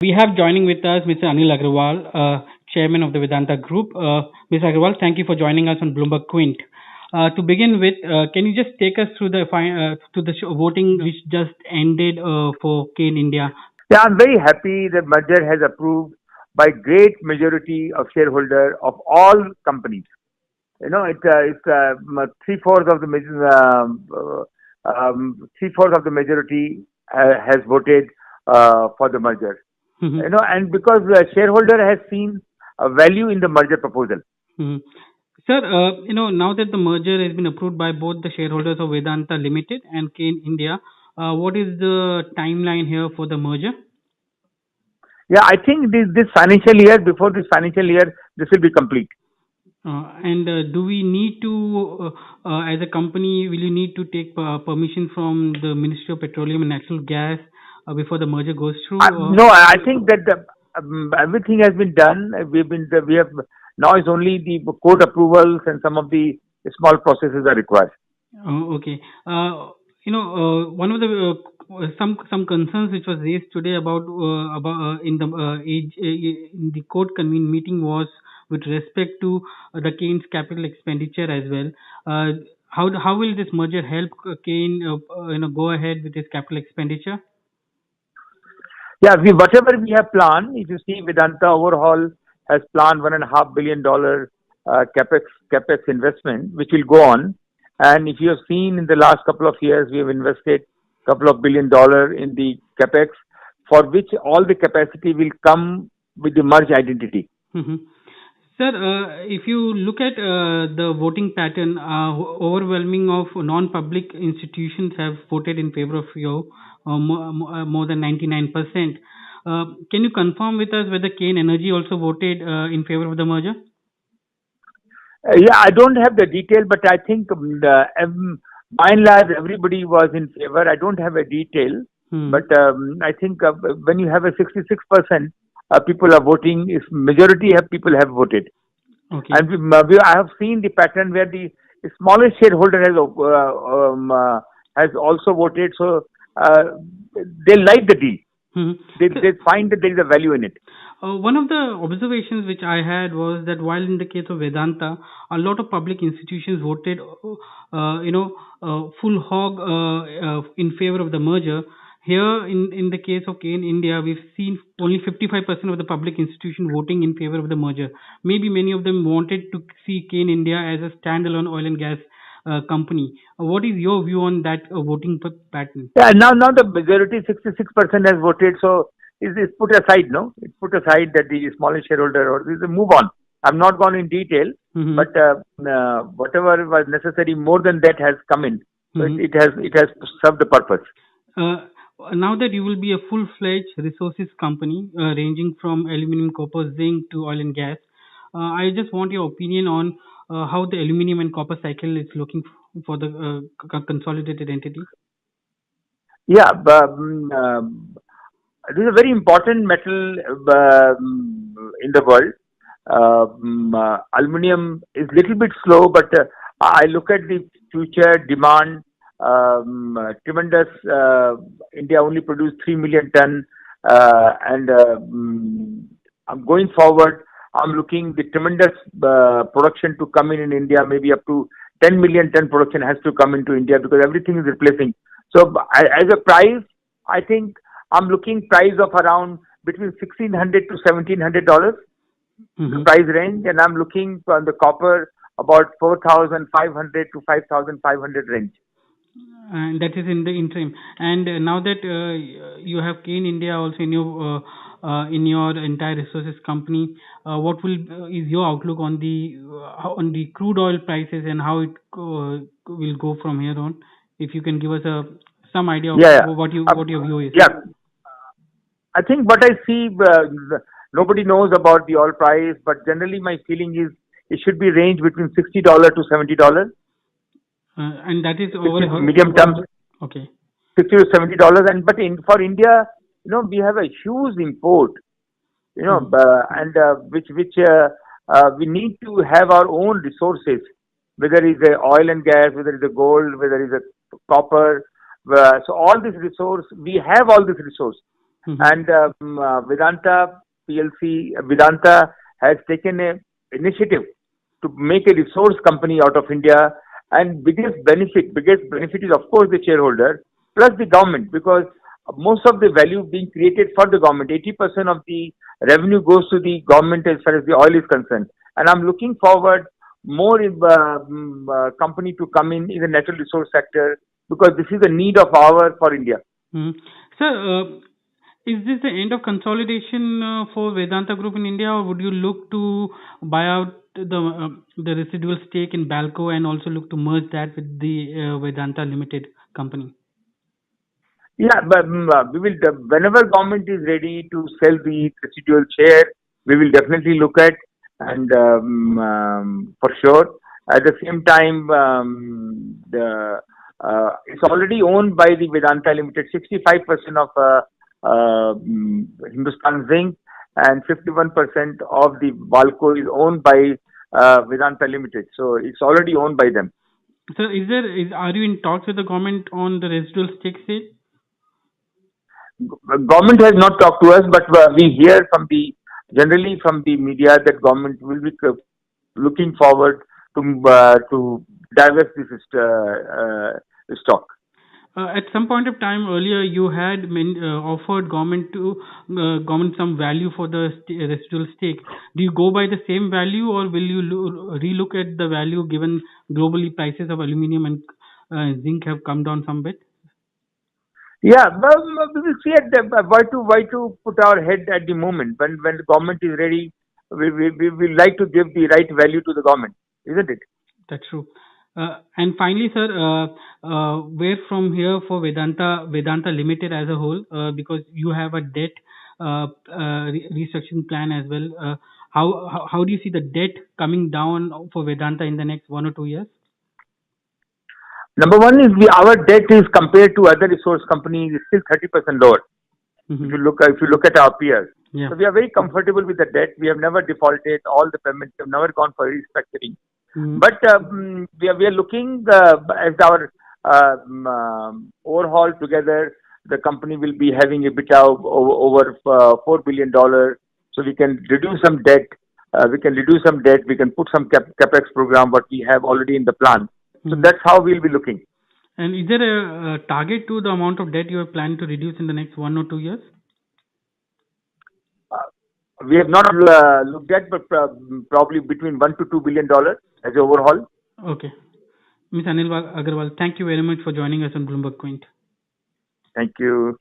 We have joining with us Mr. Anil Agrawal, Chairman of the Vedanta Group. Mr. Agrawal, thank you for joining us on Bloomberg Quint. To begin with, can you just take us through voting which just ended for Kane India? Yeah, I'm very happy the merger has approved by great majority of shareholder of all companies. It's three-fourths of the three-fourths of the majority has voted for the merger. Mhm. And because the shareholder has seen a value in the merger proposal. Mhm. Sir, now that the merger has been approved by both the shareholders of Vedanta Limited and Kane India, what is the timeline here for the merger? Yeah, I think this financial year, before this financial year, this will be complete. And do we need to, as a company, will you need to take permission from the Ministry of Petroleum and Natural Gas before the merger goes through? No, I think that everything has been done. We have now it's only the court approvals and some of the small processes are required. Okay. One of the some concerns which was raised today about in the in the court convened meeting was with respect to the Kane's capital expenditure as well. How will this merger help Kane go ahead with his capital expenditure? Yeah, whatever we have planned, if you see Vedanta overall has planned $1.5 billion capex investment, which will go on. And if you have seen in the last couple of years, we have invested couple of $1 billion in the capex, for which all the capacity will come with the merged identity. Mhm. Sir, if you look at the voting pattern, overwhelming of non-public institutions have voted in favor of you, more than 99%. Can you confirm with us whether Kane Energy also voted in favor of the merger? Yeah, I don't have the detail, but I think by and large everybody was in favor. I don't have a detail, Hmm. but I think when you have a 66% people are voting, is majority have people have voted. Okay. And I have seen the pattern where the smallest shareholder has also voted, so uh, they like the deal. Hmm. They find that there is a value in it. One of the observations which I had was that while in the case of Vedanta, a lot of public institutions voted, full hog in favor of the merger. Here, in the case of Kane India, we've seen only 55% of the public institution voting in favor of the merger. Maybe many of them wanted to see Kane India as a standalone oil and gas company. What is your view on that voting pattern? Yeah, now the majority 66% has voted, so it's put aside. No, it's put aside that the smallest shareholder or this move on. I'm not gone in detail, Mhm. but whatever was necessary, more than that has come in. So Mhm. it has served the purpose. Uh, Now that you will be a full-fledged resources company ranging from aluminum, copper, zinc to oil and gas, I just want your opinion on how the aluminum and copper cycle is looking for the consolidated entity. Yeah, this is a very important metal in the world. Aluminium is little bit slow, but I look at the future demand. Tremendous. India only produced 3 million ton, and I'm going forward. I'm looking the tremendous production to come in India. Maybe up to 10 million ton production has to come into India because everything is replacing. So as a price, I think I'm looking price of around between $1,600 to $1,700 Hmm. price range, and I'm looking on the copper about 4,500 to 5,500 range. And that is in the interim. And now that you have Kane India also in your entire resources company, what will is your outlook on the crude oil prices and how it will go from here on? If you can give us some idea of Yeah, yeah. what your view is. Yeah. I think what I see, nobody knows about the oil price, but generally my feeling is it should be range between $60 to $70. And that is over. 60 medium term, Okay. $60 to $70, and but in for India, we have a huge import, Mhm. and which we need to have our own resources, whether it's a oil and gas, whether it's a gold, whether it's a copper. So all this resource, we have all this resource, Mm-hmm. And Vedanta PLC, Vedanta has taken a initiative to make a resource company out of India. And biggest benefit is of course the shareholder plus the government, because most of the value being created for the government. 80% of the revenue goes to the government as far as the oil is concerned. And I'm looking forward more company to come in the natural resource sector, because this is a need of our for India. Mm-hmm. Sir, is this the end of consolidation for Vedanta Group in India, or would you look to buy out the residual stake in Balco and also look to merge that with the Vedanta Limited company? Yeah, but we will whenever government is ready to sell the residual share, we will definitely look at, and for sure. At the same time, the it's already owned by the Vedanta Limited. 65% of Hindustan Zinc and 51% of the Valco is owned by Vedanta Limited. So it's already owned by them. So, are you in talks with the government on the residual stake sale? Government has not talked to us, but we hear generally from the media that government will be looking forward to divest this stock. At some point of time earlier, you had offered government some value for the residual stake. Do you go by the same value, or will you relook at the value given globally prices of aluminium and zinc have come down some bit? Yeah, well, we will see at why to put our head at the moment. When the government is ready, we like to give the right value to the government, isn't it? That's true. And finally, sir, where from here for Vedanta Limited as a whole, because you have a debt restructuring plan as well. How do you see the debt coming down for Vedanta in the next 1 or 2 years? Number one is our debt is compared to other resource companies is still 30% lower. Mm-hmm. If you look at our peers, Yeah. so we are very comfortable with the debt. We have never defaulted. All the payments have never gone for restructuring. Mm-hmm. But we are looking as our overhaul together. The company will be having EBITDA of over $4 billion. So we can reduce some debt. We can put some capex program what we have already in the plan. So Mm-hmm. that's how we'll be looking. And is there a target to the amount of debt you are planning to reduce in the next 1 or 2 years? We have not looked at, but probably between $1 to $2 billion as an overhaul. Okay. Ms. Anil Agarwal, thank you very much for joining us on Bloomberg Quint. Thank you.